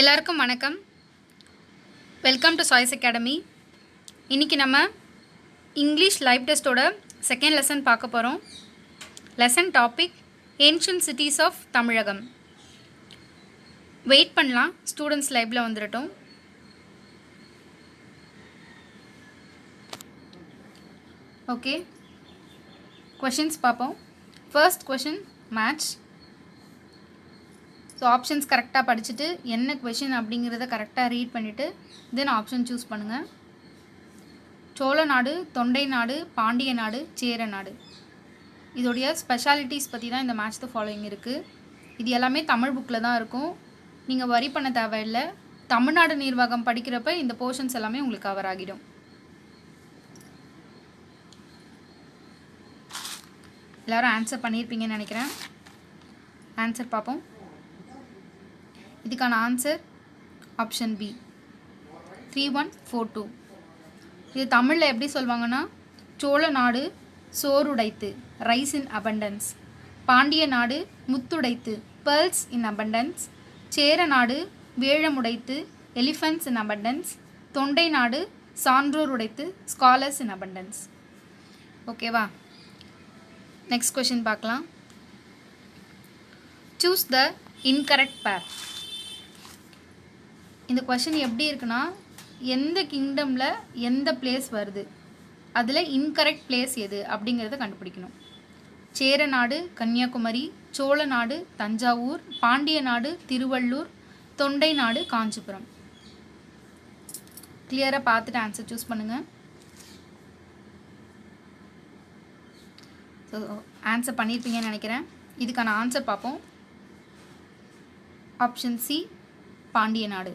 எல்லாருக்கும் வணக்கம். Welcome to Choice Academy. இன்றைக்கி நம்ம இங்கிலீஷ் லைவ் டெஸ்ட்டோட செகண்ட் லெசன் பார்க்க போகிறோம். Lesson topic ancient cities of Tamilagam. Wait பண்ணலாம், ஸ்டூடெண்ட்ஸ் லைவில் வந்துடட்டும். ஓகே, கொஷின்ஸ் பார்ப்போம். First question match. So options கரெக்டாக படிச்சுட்டு என்ன கொஷின் அப்படிங்கிறத கரெக்டாக ரீட் பண்ணிவிட்டு தென் ஆப்ஷன் சூஸ் பண்ணுங்கள். சோழ நாடு, தொண்டை நாடு, பாண்டிய நாடு, சேர நாடு, இதோடைய ஸ்பெஷாலிட்டிஸ் பற்றி தான் இந்த மேட்ச் த ஃபாலோயிங் இருக்குது. இது எல்லாமே தமிழ் புக்கில் தான் இருக்கும், நீங்கள் வரி பண்ண தேவையில்லை. தமிழ்நாடு நிர்வாகம் படிக்கிறப்ப இந்த போர்ஷன்ஸ் எல்லாமே உங்களுக்கு கவர் ஆகிடும். எல்லோரும் ஆன்சர் பண்ணியிருப்பீங்கன்னு நினைக்கிறேன். ஆன்சர் பார்ப்போம். இதுக்கான ஆன்சர் ஆப்ஷன் பி 3142. இது தமிழில் எப்படி சொல்லுவாங்கன்னா, சோழ நாடு சோறுடைத்து ரைஸ் இன் அபண்டன்ஸ், பாண்டிய நாடு முத்துடைத்து பேர்ல்ஸ் இன் அபண்டன்ஸ், சேர நாடு வேழமுடைத்து எலிஃபண்ட்ஸ் இன் அபண்டன்ஸ், தொண்டை நாடு சான்றோர் உடைத்து ஸ்காலர்ஸ் இன் அபண்டன்ஸ். ஓகேவா? நெக்ஸ்ட் கொஷின் பார்க்கலாம். சூஸ் த இன்கரெக்ட் பேர். இந்த கொஷின் எப்படி இருக்குன்னா, எந்த கிங்டமில் எந்த பிளேஸ் வருது, அதில் இன்கரெக்ட் பிளேஸ் எது அப்படிங்கிறத கண்டுபிடிக்கணும். சேர நாடு கன்னியாகுமரி, சோழ நாடு தஞ்சாவூர், பாண்டிய நாடு திருவள்ளூர், தொண்டை நாடு காஞ்சிபுரம். கிளியராக பார்த்துட்டு ஆன்சர் சூஸ் பண்ணுங்கள். ஸோ ஆன்சர் பண்ணியிருப்பீங்கன்னு நினைக்கிறேன். இதுக்கான ஆன்சர் பார்ப்போம். ஆப்ஷன் சி பாண்டிய நாடு,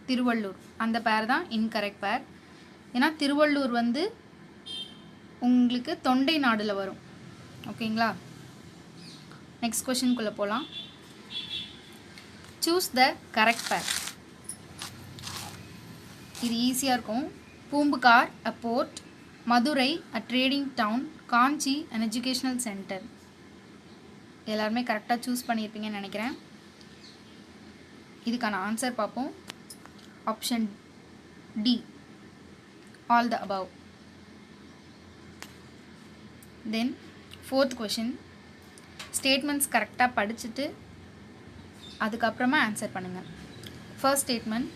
திருவள்ளூர், அந்த பேர் தான் இன்கரெக்ட் பேர். ஏன்னா திருவள்ளூர் வந்து உங்களுக்கு தொண்டை நாடில் வரும். ஓகேங்களா? நெக்ஸ்ட் கொஷின்குள்ளே போகலாம். சூஸ் த கரெக்ட் பேர். இது ஈஸியாக இருக்கும். Poompuhar a port, Madurai a trading town, Kanchi an educational centre. எல்லாருமே கரெக்டாக சூஸ் பண்ணியிருப்பீங்கன்னு நினைக்கிறேன். இதுக்கான ஆன்சர் பார்ப்போம். Option D all the above. Then fourth question, statements கரெக்டாக படிச்சுட்டு அதுக்கப்புறமா ஆன்சர் பண்ணுங்கள். First statement,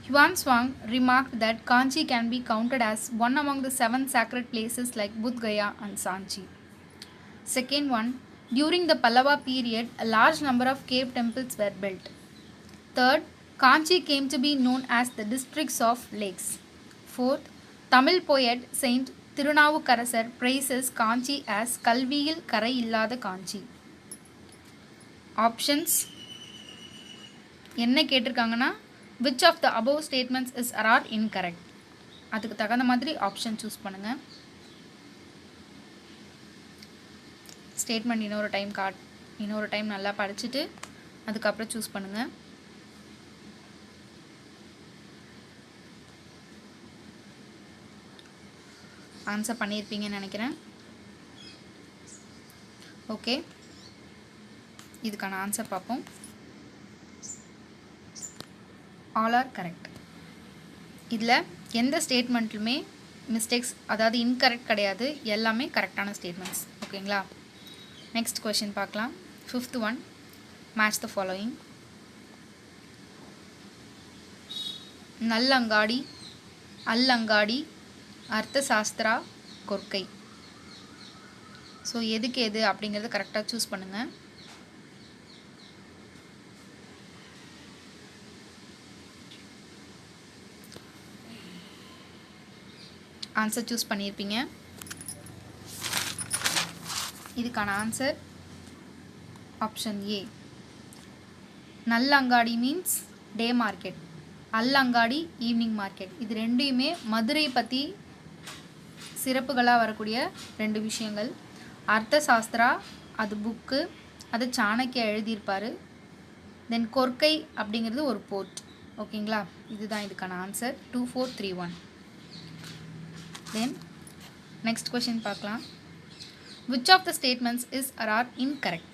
Yuan Swang remarked that Kanchi can be counted as one among the 7 sacred places like Bodh Gaya and Sanchi. Second one, during the Pallava period, a large number of cave temples were built. Third, Kanchi came to be known as the districts of lakes. Fourth, Tamil poet Saint Thirunavukarasar praises Kanchi as Kalviyil Karai Illada Kanchi. Options என்ன கேட்டிருக்காங்கன்னா, which of the above statements is or are incorrect. அதுக்கு தகுந்த மாதிரி option choose பண்ணுங்கள். Statement இன்னொரு time நல்லா படிச்சுட்டு அதுக்கப்புறம் choose பண்ணுங்கள். ஆன்சர் பண்ணியிருப்பீங்கன்னு நினைக்கிறேன். ஓகே, இதுக்கான ஆன்சர் பார்ப்போம். All are correct. இதில் எந்த ஸ்டேட்மெண்ட்லுமே மிஸ்டேக்ஸ், அதாவது இன்கரெக்ட் கிடையாது, எல்லாமே கரெக்டான ஸ்டேட்மெண்ட்ஸ். ஓகேங்களா? நெக்ஸ்ட் கொஷின் பார்க்கலாம். Fifth one, match the following. நல்லங்காடி, அல்லங்காடி, அர்த்த சாஸ்திரா, கொர்க்கை. ஸோ எதுக்கு எது அப்படிங்கிறத கரெக்டாக சூஸ் பண்ணுங்கள். ஆன்சர் சூஸ் பண்ணியிருப்பீங்க. இதுக்கான ஆன்சர் ஆப்ஷன் ஏ. நல்லங்காடி மீன்ஸ் டே மார்க்கெட், அல்லங்காடி ஈவினிங் மார்க்கெட். இது ரெண்டையுமே மதுரை பற்றி சிறப்புகளாக வரக்கூடிய ரெண்டு விஷயங்கள். அர்த்த சாஸ்திரா அது புக்கு, அது சாணக்கியா எழுதியிருப்பார். தென் கொர்க்கை அப்படிங்கிறது ஒரு போர்ட். ஓகேங்களா? இதுதான் இதுக்கான ஆன்சர் 2431. தென் நெக்ஸ்ட் கொஷின் பார்க்கலாம். Which of the statements is or are incorrect.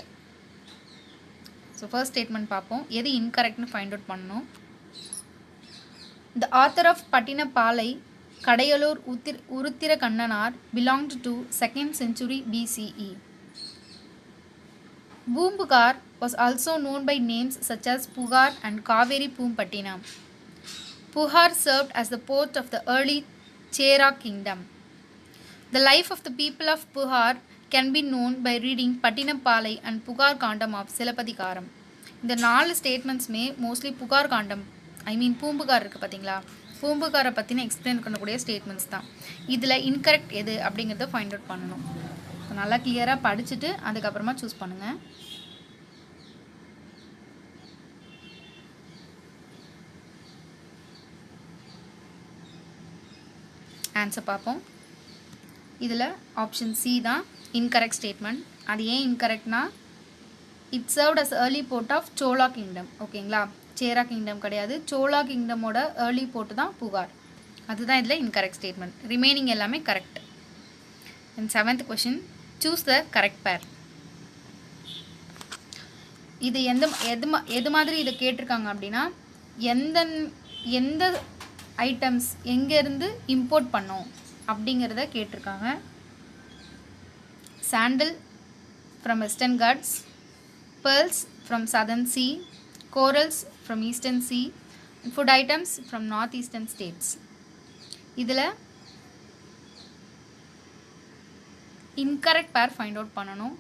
So first statement பார்ப்போம். எது இன்கரெக்ட்னு ஃபைண்ட் அவுட் பண்ணணும். The author of Pattinapalai, Kadayalur Uruthira Kannanar belonged to 2nd century BCE. Boombukar was also known by names such as Pugar and Kaveri Poompattinam. Pugar served as the port of the early Chera kingdom. The life of the people of Pugar can be known by reading Pattinapalai and Pugar Kandam of Silapadikaram. இந்த 4 ஸ்டேட்மெண்ட்ஸுமே mostly புகார் காண்டம் பூம்புகார் இருக்குது பார்த்தீங்களா, பூம்புகாரை பற்றின explain பண்ணக்கூடிய statements தான். இதில் incorrect எது அப்படிங்கிறத ஃபைண்ட் அவுட் பண்ணணும். நல்லா கிளியராக படிச்சுட்டு அதுக்கப்புறமா சூஸ் பண்ணுங்கள். ஆன்சர் பார்ப்போம். இதில் ஆப்ஷன் சி தான் இன்கரெக்ட் ஸ்டேட்மெண்ட். அது ஏன் இன்கரெக்ட்னா, it served as early port of Chola kingdom. ஓகேங்களா, சேரா கிங்டம் கிடையாது, சோலா கிங்டமோட ஏர்லி போர்ட்டு தான் புகார். அதுதான் இதில் இன்கரெக்ட் ஸ்டேட்மெண்ட். ரிமைனிங் எல்லாமே correct. And 7th question, choose the correct பேர். இது எது மாதிரி இதை கேட்டிருக்காங்க அப்படின்னா, எந்த ஐட்டம்ஸ் எங்கேருந்து இம்போர்ட் பண்ணோம் அப்படிங்கிறத கேட்டிருக்காங்க. Sandal from western Ghats, pearls from southern sea, corals from eastern sea, and food items from northeastern states. இதில் incorrect pair find out பண்ணணும்.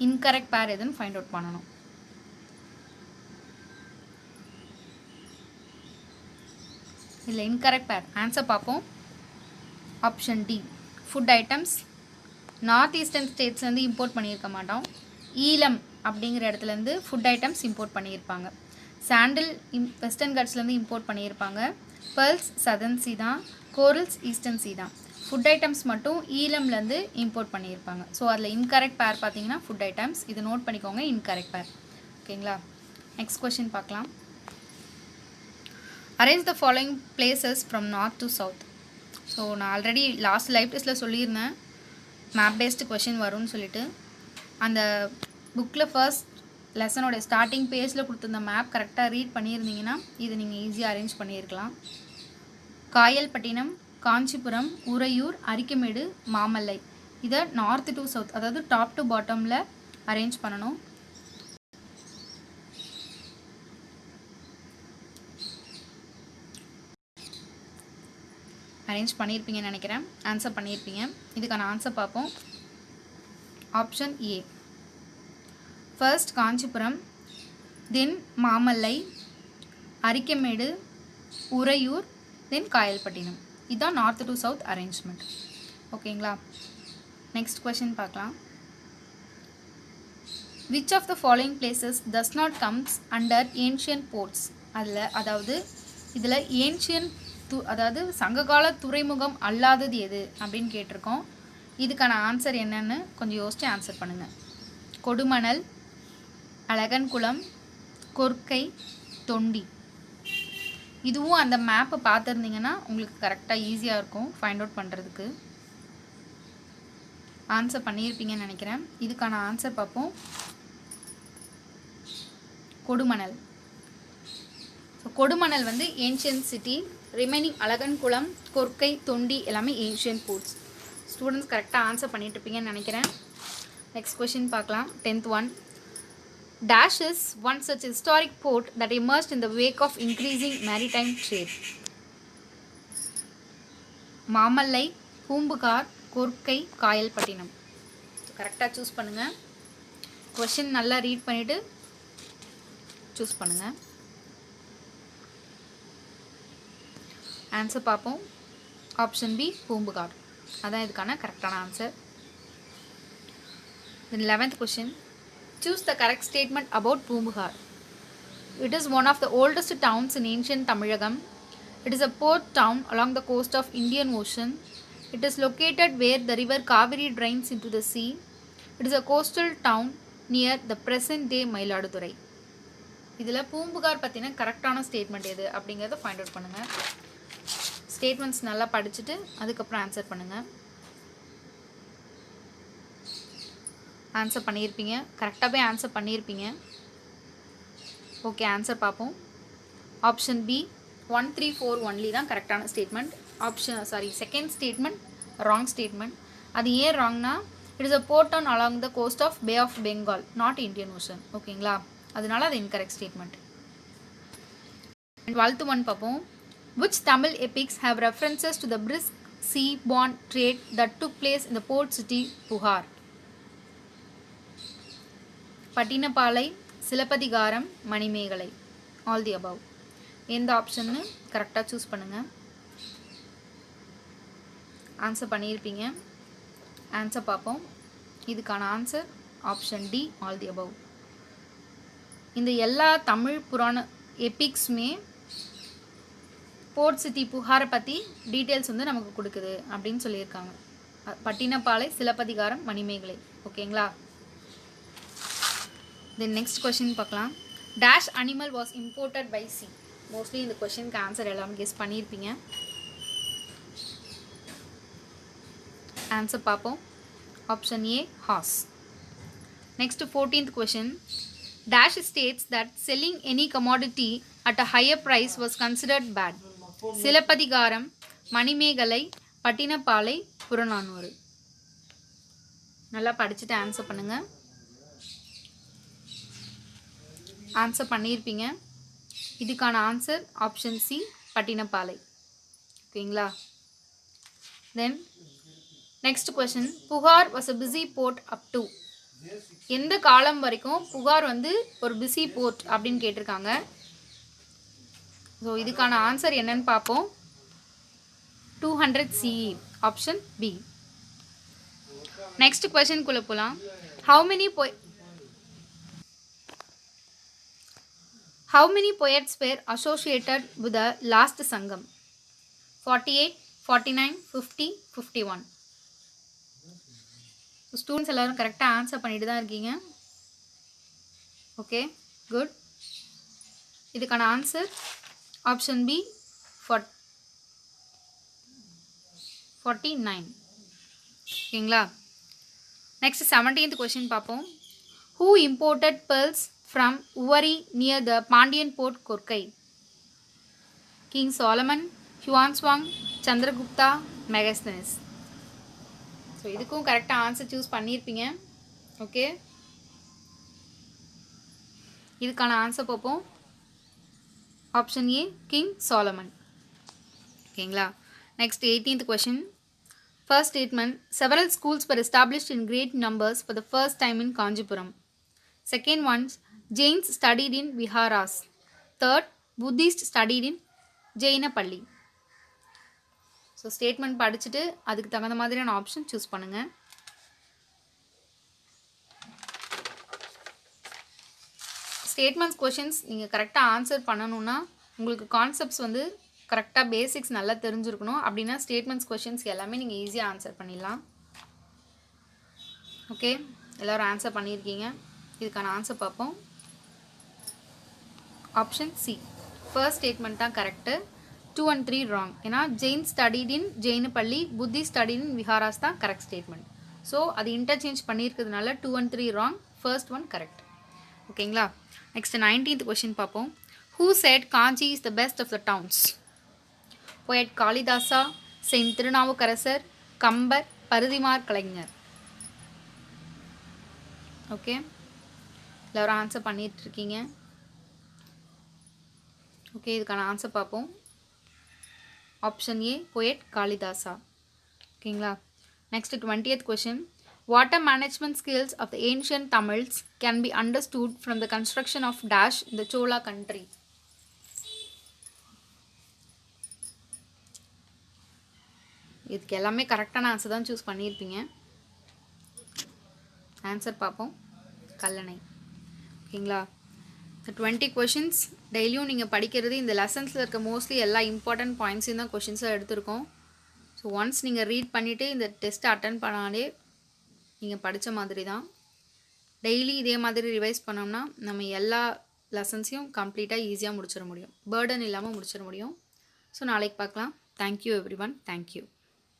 incorrect pair எதுன்னு find out பண்ணணும். இதில் incorrect pair ஆன்சர் பார்ப்போம். Option D, food items north eastern ஸ்டேட்ஸ்லேருந்து import பண்ணியிருக்க மாட்டோம். ஈலம் அப்படிங்கிற இடத்துலேருந்து ஃபுட் ஐட்டம்ஸ் இம்போர்ட் பண்ணியிருப்பாங்க. சாண்டில் வெஸ்டர்ன் கட்ஸ்லேருந்து இம்போர்ட் பண்ணியிருப்பாங்க. பெர்ல்ஸ் சதர்ன் சி தான், கோரல்ஸ் ஈஸ்டர்ன் சி தான். ஃபுட் ஐட்டம்ஸ் மட்டும் ஈலம்லேருந்து இம்போர்ட் பண்ணியிருப்பாங்க. ஸோ அதில் இன்கரெக்ட் பேர் பார்த்தீங்கன்னா ஃபுட் ஐட்டம்ஸ். இது நோட் பண்ணிக்கோங்க, இன்கரெக்ட் பேர். ஓகேங்களா, நெக்ஸ்ட் கொஷின் பார்க்கலாம். Arrange the following places from north to south. So நான் ஆல்ரெடி லாஸ்ட் லைவ் டெஸ்ட்டில் சொல்லியிருந்தேன் மேப் பேஸ்டு கொஷின் வரும்னு சொல்லிட்டு. அந்த புக்கில் ஃபர்ஸ்ட் லெசனோட ஸ்டார்டிங் பேஜில் கொடுத்துருந்த மேப் கரெக்டாக ரீட் பண்ணியிருந்தீங்கன்னா இது நீங்கள் ஈஸியாக அரேஞ்ச் பண்ணியிருக்கலாம். காயல்பட்டினம், காஞ்சிபுரம், உறையூர், அரிக்கமேடு, மாமல்லை. இதை நார்த் டு சவுத், அதாவது டாப் டு பாட்டமில் அரேஞ்ச் பண்ணணும். அரேஞ்ச் பண்ணியிருப்பீங்கன்னு நினைக்கிறேன். ஆன்சர் பண்ணியிருப்பீங்க. இதுக்கான ஆன்சர் பார்ப்போம். Option A, first Kanchipuram, then Mamallai, Arikamedu, Uraiyur, then Kayalpattinam. இதுதான் நார்த் டு சவுத் அரேஞ்ச்மெண்ட். ஓகேங்களா, நெக்ஸ்ட் கொஷின் பார்க்கலாம். Which of the following places does not comes under ancient ports. அதாவது இதில் ஏன்ஷியன்ட் அதாவது சங்ககால துறைமுகம் அல்லாதது எது அப்படின்னு கேட்டிருக்கோம். இதுக்கான ஆன்சர் என்னன்னு கொஞ்சம் யோசிச்சு ஆன்சர் பண்ணுங்கள். கொடுமணல், அழகன்குளம், கொர்க்கை, தொண்டி. இதுவும் அந்த மேப்பை பார்த்துருந்தீங்கன்னா உங்களுக்கு கரெக்டாக ஈஸியாக இருக்கும் ஃபைண்ட் அவுட் பண்ணுறதுக்கு. ஆன்சர் பண்ணியிருப்பீங்கன்னு நினைக்கிறேன். இதுக்கான ஆன்சர் பார்ப்போம். கொடுமணல். ஸோ கொடுமணல் வந்து ancient city. Remaining Alagankulam, Korkai, Thondi எல்லாமே ஏன்ஷியன்ட் போர்ட்ஸ். ஸ்டூடெண்ட்ஸ் கரெக்டாக ஆன்சர் பண்ணிட்டு இருப்பீங்கன்னு நினைக்கிறேன். நெக்ஸ்ட் கொஷின் பார்க்கலாம். 10th one. Dash is one such historic port that emerged in the wake of increasing maritime trade. Mamallai, Poompuhar, Korkai, Kayalpattinam. கரெக்டாக சூஸ் பண்ணுங்கள். கொஷின் நல்லா ரீட் பண்ணிவிட்டு சூஸ் பண்ணுங்கள். ஆன்சர் பார்ப்போம். Option B, Poompuhar. அதான் இதுக்கான கரெக்டான answer. Then 11th question. Choose the correct statement about Poombugar. It is one of the oldest towns in ancient Tamilagam. It is a port town along the coast of Indian Ocean. It is located where the river Kaveri drains into the sea. It is a coastal town near the present day Mayiladurai. இதில் பூம்புகார் பற்றின கரெக்டான statement எது அப்படிங்கிறத find out பண்ணுங்கள். Statements நல்லா படிச்சுட்டு அதுக்கப்புறம் answer பண்ணுங்கள். ஆன்சர் பண்ணியிருப்பீங்க, கரெக்டாகவே ஆன்சர் பண்ணியிருப்பீங்க. ஓகே, ஆன்சர் பார்ப்போம். ஆப்ஷன் பி 1 3 4 ஒன்லி தான் கரெக்டான statement. Second statement wrong statement. அது ஏன் ராங்னா, it is a port town along the coast of bay of Bengal, not Indian ocean. ஓகேங்களா, அதனால அது இன்கரெக்ட் ஸ்டேட்மெண்ட். 12th one பார்ப்போம். Which Tamil epics have references to the brisk sea-borne trade that took place in the port city Puhar? Pattinappalai, Silappathikaram, Manimekalai. All the above. எந்த ஆப்ஷன்னு கரெக்டாக choose பண்ணுங்கள். Answer பண்ணியிருப்பீங்க. Answer பார்ப்போம். இதுக்கான answer option D, all the above. இந்த எல்லா தமிழ் புராண எபிக்ஸுமே போர்ட் சிட்டி புகாரை பற்றி டீட்டெயில்ஸ் வந்து நமக்கு கொடுக்குது அப்படின்னு சொல்லியிருக்காங்க. பட்டினப்பாலை, சிலப்பதிகாரம், மணிமேகலை. ஓகேங்களா, தென் நெக்ஸ்ட் கொஷின் பார்க்கலாம். Dash animal was imported by C. Mostly இந்த கொஷினுக்கு ஆன்சர் எல்லாமே கெஸ் பண்ணியிருப்பீங்க. ஆன்சர் பார்ப்போம். Option A horse. Next 14th question. Dash states that selling any commodity at a higher price was considered bad. Silappathikaram, Manimekalai, Pattinappalai, Purananuru. நல்லா படிச்சுட்டு answer பண்ணுங்க. Answer பண்ணியிருப்பீங்க. இதுக்கான ஆன்சர் ஆப்ஷன் சி, பட்டினப்பாலை. ஓகேங்களா, தென் நெக்ஸ்ட் கொஷின். புகார் was a busy port up to. எந்த காலம் வரைக்கும் புகார் வந்து ஒரு பிஸி போர்ட் அப்படின்னு கேட்டிருக்காங்க. ஸோ இதுக்கான ஆன்சர் என்னன்னு பார்ப்போம். 200 CE, ஆப்ஷன் பி. நெக்ஸ்ட் கொஸ்டின்குள்ளே போகலாம். How many poets were associated with the last Sangam? 48, 49, 50, 51. Students எல்லோரும் கரெக்டாக ஆன்சர் பண்ணிட்டு தான் இருக்கீங்க. Okay, good. இதுக்கான ஆன்சர் ஆப்ஷன் பி 49. ஓகேங்களா, நெக்ஸ்ட் 17th கொஸ்டின் பார்ப்போம். Who imported pearls from Uvari near the Pandian port Korkai? King Solomon, Huanswang, Chandragupta, Megasthenes. So இதுக்கும் கரெக்டாக ஆன்சர் சூஸ் பண்ணியிருப்பீங்க. ஓகே, இதுக்கான ஆன்சர் பார்ப்போம். Option A king Solomon. ஓகேங்களா, next 18th question. First statement. Several schools were established in great numbers for the first time in Kanchipuram. Second one, Jains studied in viharas. Third, Buddhist studied in ஜெயினப்பள்ளி. So statement படிச்சுட்டு அதுக்கு தகுந்த மாதிரியான option choose பண்ணுங்கள். Statements questions நீங்கள் கரெக்டாக answer பண்ணணுன்னா உங்களுக்கு கான்செப்ட்ஸ் வந்து கரெக்டாக பேசிக்ஸ் நல்லா தெரிஞ்சிருக்கணும். அப்படின்னா ஸ்டேட்மெண்ட்ஸ் கொஷின்ஸ் எல்லாமே நீங்கள் ஈஸியாக ஆன்சர் பண்ணிடலாம். ஓகே, எல்லோரும் ஆன்சர் பண்ணியிருக்கீங்க. இதுக்கான ஆன்சர் பார்ப்போம். ஆப்ஷன் சி, ஃபர்ஸ்ட் ஸ்டேட்மெண்ட் தான் கரெக்டு. 2 and 3 wrong. ஏன்னா ஜெயின் ஸ்டடிட் இன் ஜெயினப்பள்ளி, புத்தி ஸ்டடிட் இன் விஹாராஸ் தான் கரெக்ட் ஸ்டேட்மெண்ட். ஸோ அது இன்டர்சேஞ்ச் பண்ணியிருக்கிறதுனால 2 and 3 wrong, first one correct. ஓகேங்களா, நெக்ஸ்ட் 19th கொஷின் பார்ப்போம். Who said Kanchi is the best of the towns? Poet Kalidasa, saint Thirunavukkarasar, Kambar, Parithimar Kalaignar. Okay, எல்லோரும் answer பண்ணிட்டு இருக்கீங்க. ஓகே, இதுக்கான ஆன்சர் பார்ப்போம். Option A poet Kalidasa. ஓகேங்களா, next 20th question. Water management skills of the ancient Tamils can be understood from the construction of dash in the chola country. இதுக்கு எல்லாமே கரெக்டான answer தான் சூஸ் பண்ணியிருப்பீங்க. ஆன்சர் பார்ப்போம். கல்லணை. ஓகேங்களா, இந்த 20 கொஷின்ஸ் டெய்லியும் நீங்கள் படிக்கிறது இந்த லெசன்ஸில் இருக்க மோஸ்ட்லி எல்லா இம்பார்ட்டன்ட் பாயிண்ட்ஸையும் தான் கொஷின்ஸாக எடுத்திருக்கோம். ஸோ ஒன்ஸ் நீங்கள் ரீட் பண்ணிவிட்டு இந்த டெஸ்ட்டை அட்டன் பண்ணாலே நீங்கள் படித்த மாதிரி தான். டெய்லி இதே மாதிரி ரிவைஸ் பண்ணோம்னா நம்ம எல்லா லெசன்ஸையும் கம்ப்ளீட்டாக ஈஸியாக முடிச்சிட முடியும், பேர்டன் இல்லாமல் முடிச்சிட முடியும். ஸோ நாளைக்கு பார்க்கலாம். Thank you every one. தேங்க்யூ.